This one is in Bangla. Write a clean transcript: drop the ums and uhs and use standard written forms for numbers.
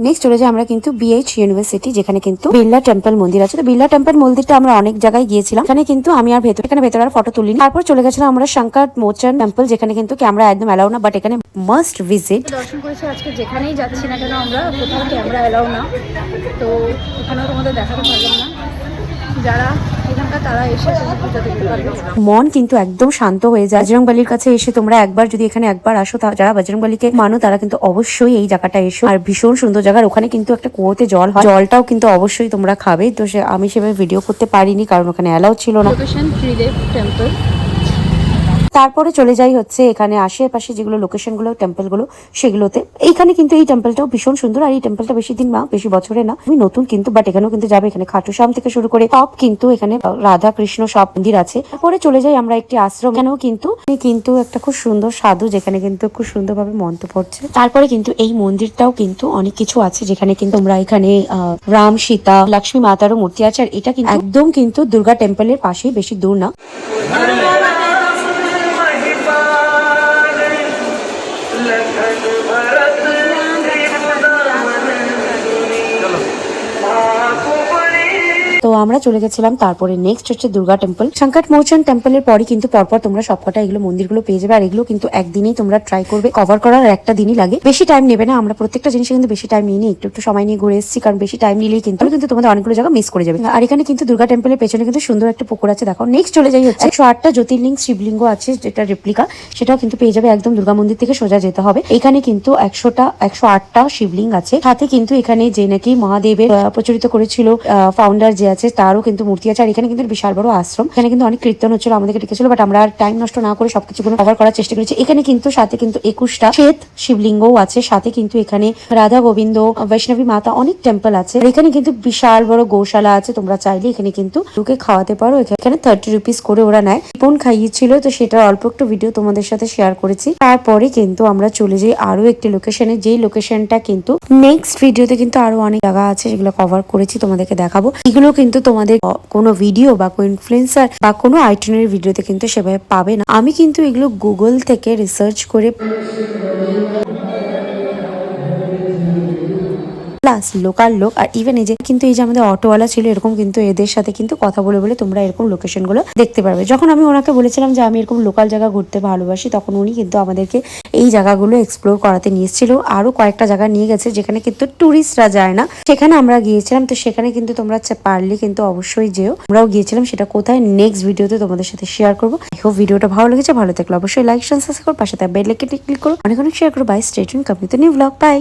নেক্সট চলে যাই আমরা কিন্তু বিএইচ ইউনিভার্সিটি, যেখানে কিন্তু বিড়লা টেম্পল মন্দির আছে। তো বিড়লা টেম্পল মন্দিরটা আমরা অনেক জায়গায় গিয়েছিলাম, এখানে কিন্তু আমি আর ভেতরে আর ফটো তুলিনি। তারপর চলে গেছিলাম আমরা শঙ্কর মোচন টেম্পল, যেখানে কিন্তু ক্যামেরা একদম অ্যালাউ না, বাট এখানে মাস্ট ভিজিট। দর্শন করেছি। আজকে যেখানেই যাচ্ছি না কেন আমরা, কোথাও ক্যামেরা এলাও না, তো এখানেও তোমাদের দেখাতে পারলাম না। যারা এখানকার তারা এসে পুজো দেখতে পারবে। মন কিন্তু একদম শান্ত হয়ে যায়। বজরংবলির কাছে এসে তোমরা একবার যদি এখানে একবার আসো, যারা বজরংবলিকে মানো তারা কিন্তু অবশ্যই এই জায়গাটা এসো। আর ভীষণ সুন্দর জায়গা, ওখানে কিন্তু একটা কুয়োতে জল হয়, জলটাও কিন্তু অবশ্যই তোমরা খাবে। তো আমি সেভাবে ভিডিও করতে পারিনি কারণ ওখানে অ্যালাউ ছিল না। Location Tridev temple. তারপরে চলে যাই হচ্ছে এখানে আশেপাশে যেগুলো লোকেশন গুলো টেম্পল গুলো সেগুলোতে। এইখানে কিন্তু এই টেম্পলটাও ভীষণ সুন্দর, আর এই টেম্পলটা বেশি দিন না, বেশি বছরে না, তুমি নতুন কিন্তু, বাট এখানেও কিন্তু যাবে। এখানে খাটুশ্যাম থেকে শুরু করে সব কিন্তু এখানে রাধা কৃষ্ণ সব মন্দির আছে। তারপরে চলে যাই আমরা একটি আশ্রম, এখানেও কিন্তু একটা খুব সুন্দর সাধু, যেখানে কিন্তু খুব সুন্দরভাবে মন্ত্র পড়ছে। তারপরে কিন্তু এই মন্দিরটাও কিন্তু অনেক কিছু আছে, যেখানে কিন্তু তোমরা এখানে রাম সীতা লক্ষ্মী মাতারও মূর্তি আছে। আর এটা কিন্তু একদম কিন্তু দুর্গা টেম্পলের পাশেই, বেশি দূর না। তো আমরা চলে গেছিলাম তারপরে নেক্সট হচ্ছে দুর্গা টেম্পল। সংকট মোচন টেম্পলের পরে কিন্তু পরপর তোমরা সবকটা এগুলো মন্দিরগুলো পেয়ে যাবে। আর এগুলো কিন্তু একদিনেই তোমরা ট্রাই করবে কভার করার, একটা দিনই লাগে, বেশি টাইম নেবে না। আমরা প্রত্যেকটা জিনিসে কিন্তু বেশি টাইম নিয়ে একটু সময় নিয়ে ঘুরে এসেছি, কারণ বেশি টাইম নিলেই কিন্তু তোমাদের অনেকগুলো জায়গা মিস করে যাবে। আর এখানে কিন্তু দুর্গা টেম্পলের পেছনে কিন্তু সুন্দর একটা পুকুর আছে, দেখো। নেক্সট চলে যাই হচ্ছে 108টা জ্যোতির্লিঙ্গ শিবলিঙ্গ আছে, যেটা রেপ্লিকা, সেটাও কিন্তু পেয়ে যাবে। একদম দুর্গা মন্দির থেকে সোজা যেতে হবে। এখানে কিন্তু 108টা শিবলিঙ্গ আছে। সাথে কিন্তু এখানে যে নাকি মহাদেবের প্রচলিত করেছিল ফাউন্ডার যে আছে, তারও কিন্তু মূর্তি আছে। আর এখানে কিন্তু বিশাল বড় আশ্রম, এখানে কিন্তু অনেক কীর্তন হচ্ছিল, আমাদেরকে ডেকেছিল, বাট আমরা আর টাইম নষ্ট না করে সবকিছু কভার করার চেষ্টা করেছি। এখানে কিন্তু সাথে কিন্তু 21টা শ্বেত শিবলিঙ্গও আছে। সাথে কিন্তু এখানে রাধা গোবিন্দ, বৈষ্ণবী মাতা, অনেক টেম্পল আছে। আর এখানে কিন্তু বিশাল বড় গৌশালা আছে, তোমরা চাইলে এখানে কিন্তু ঢুকে খাওয়াতে পারো। এখানে 30 রুপিস করে ওরা নেয়। টিপন খাইয়েছিল, তো সেটা অল্প একটু ভিডিও তোমাদের সাথে শেয়ার করেছি। তারপরে কিন্তু আমরা চলে যাই আরো একটি লোকেশনে, যেই লোকেশনটা কিন্তু নেক্সট ভিডিওতে কিন্তু আরো অনেক জায়গা আছে যেগুলো কভার করেছি, তোমাদেরকে দেখাবো। এগুলো কিন্তু তোমাদের কোনো ভিডিও বা কোনো ইনফ্লুয়েন্সার বা কোনো আইটিনারি ভিডিওতে কিন্তু সেভাবে পাবে না। আমি কিন্তু এগুলো গুগল থেকে রিসার্চ করে প্লাস লোকাল লোক, আর ইভেন এই যে কিন্তু এই যে আমাদের অটোওয়ালা ছিল, এরকম কিন্তু এদের সাথে কিন্তু কথা বলে বলে তোমরা এরকম লোকেশন গুলো দেখতে পারবে। যখন আমি ওনাকে বলেছিলাম যে আমি এরকম লোকাল জায়গা ঘুরতে ভালোবাসি, তখন উনি কিন্তু আমাদেরকে এই জায়গাগুলো এক্সপ্লোর করাতে নিয়ে এসেছিল। আরো কয়েকটা জায়গা নিয়ে গেছে যেখানে কিন্তু টুরিস্টরা যায় না, সেখানে আমরা গিয়েছিলাম। তো সেখানে কিন্তু তোমরা পারলে কিন্তু অবশ্যই যেও। আমরাও গিয়েছিলাম, সেটা কোথায় নেক্সট ভিডিওতে তোমাদের সাথে শেয়ার করবো। আই হোপ ভিডিওটা ভালো লেগেছে। ভালো থাকলে অবশ্যই লাইক সাবস্ক্রাইব করো, পাশে থাকা বেল আইকনটি ক্লিক করো, অনেক শেয়ার করো। Bye, stay tuned, complete new blog. By.